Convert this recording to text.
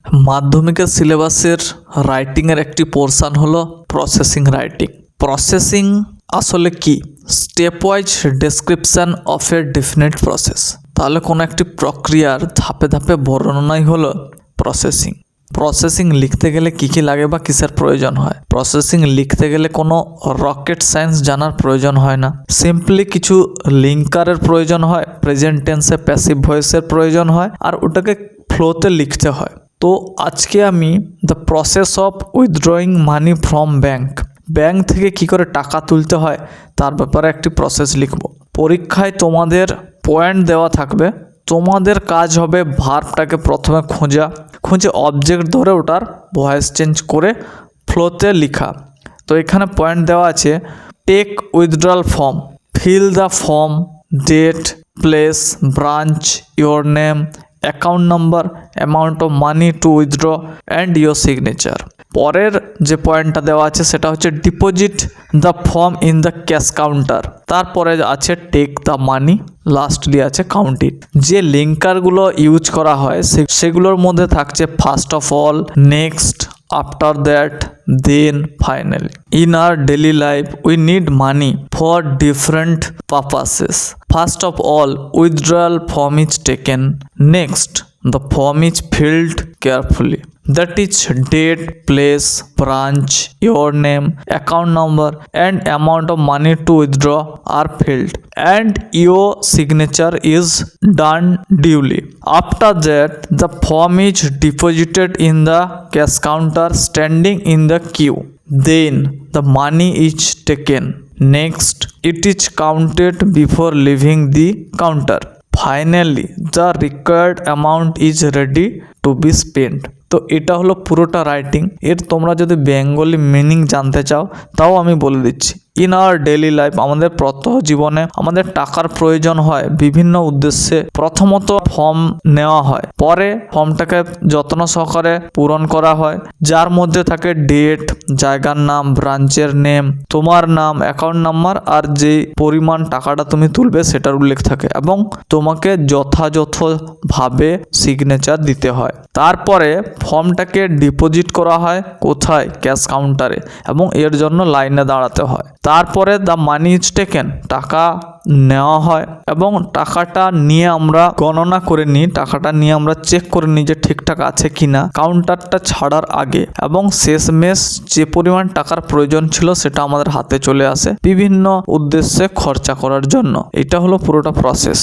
মাধ্যমিকের সিলেবাসের রাইটিংয়ের একটি পোর্শন হলো প্রসেসিং রাইটিং। প্রসেসিং আসলে কি? Step wise description of A definite process. তাহলে কোনো একটি প্রক্রিয়ার ধাপে ধাপে বর্ণনাই হলো প্রসেসিং। প্রসেসিং লিখতে গেলে কী কী লাগে বা কিসের প্রয়োজন হয়? প্রসেসিং লিখতে গেলে কোনো রকেট সায়েন্স জানার প্রয়োজন হয় না। সিম্পলি কিছু লিঙ্কারের প্রয়োজন হয়, প্রেজেন্ট টেন্সে প্যাসিভ ভয়েসের প্রয়োজন হয়, আর ওটাকে ফ্লোতে লিখতে হয়। তো আজকে আমি the process of withdrawing money from bank থেকে কি করে টাকা তুলতে হয় তার ব্যাপারে একটি প্রসেস লিখব। পরীক্ষায় তোমাদের পয়েন্ট দেওয়া থাকবে, তোমাদের কাজ হবে ভার্বটাকে প্রথমে খুঁজে অবজেক্ট ধরে ওটার ভয়েস চেঞ্জ করে ফ্লোতে লেখা। তো এখানে পয়েন্ট দেওয়া আছে, take withdrawal form, fill the form, date, place, branch, your name, account number, amount of money to withdraw and your signature. পরের যে পয়েন্টটা দেওয়া আছে সেটা হচ্ছে deposit the form in the cash counter. তারপরে আছে টেক দ্য মানি, লাস্টলি আছে কাউন্ট ইট। যে লিঙ্কারগুলো ইউজ করা হয় সেগুলোর মধ্যে থাকছে first of all, next, after that, then, finally. In our daily life we need money for different purposes. First of all, withdrawal form is taken. Next, the form is filled carefully. That is date, place, branch, your name, account number and amount of money to withdraw are filled, and your signature is done duly. After that, the form is deposited in the cash counter standing in the queue. Then the money is taken. Next, it is counted before leaving the counter. Finally, the required amount is ready to be spent. তো এটা হলো পুরোটা writing. এর তোমরা যদি Bengali meaning জানতে চাও তাও আমি বলে দিচ্ছি। ইন আওয়ার ডেইলি লাইফ, আমাদের প্রত্যহ জীবনে আমাদের টাকার প্রয়োজন হয় বিভিন্ন উদ্দেশ্যে। প্রথমত ফর্ম নেওয়া হয়, পরে ফর্মটাকে যত্ন সহকারে পূরণ করা হয়, যার মধ্যে থাকে ডেট, জায়গার নাম, ব্রাঞ্চের নেম, তোমার নাম, অ্যাকাউন্ট নাম্বার আর যে পরিমাণ টাকাটা তুমি তুলবে সেটার উল্লেখ থাকে, এবং তোমাকে যথাযথভাবে সিগনেচার দিতে হয়। তারপরে ফর্মটাকে ডিপোজিট করা হয় কোথায়? ক্যাশ কাউন্টারে, এবং এর জন্য লাইনে দাঁড়াতে হয়। তারপরে দ্য মানি ইজ টেকেন, টাকা নেওয়া হয় এবং টাকাটা নিয়ে আমরা গণনা করে নিই, টাকাটা নিয়ে আমরা চেক করে নিই যে ঠিকঠাক আছে কিনা কাউন্টারটা ছাড়ার আগে, এবং শেষমেশ যে পরিমাণ টাকার প্রয়োজন ছিল সেটা আমাদের হাতে চলে আসে বিভিন্ন উদ্দেশ্যে খরচা করার জন্য। এটা হলো পুরোটা প্রসেস।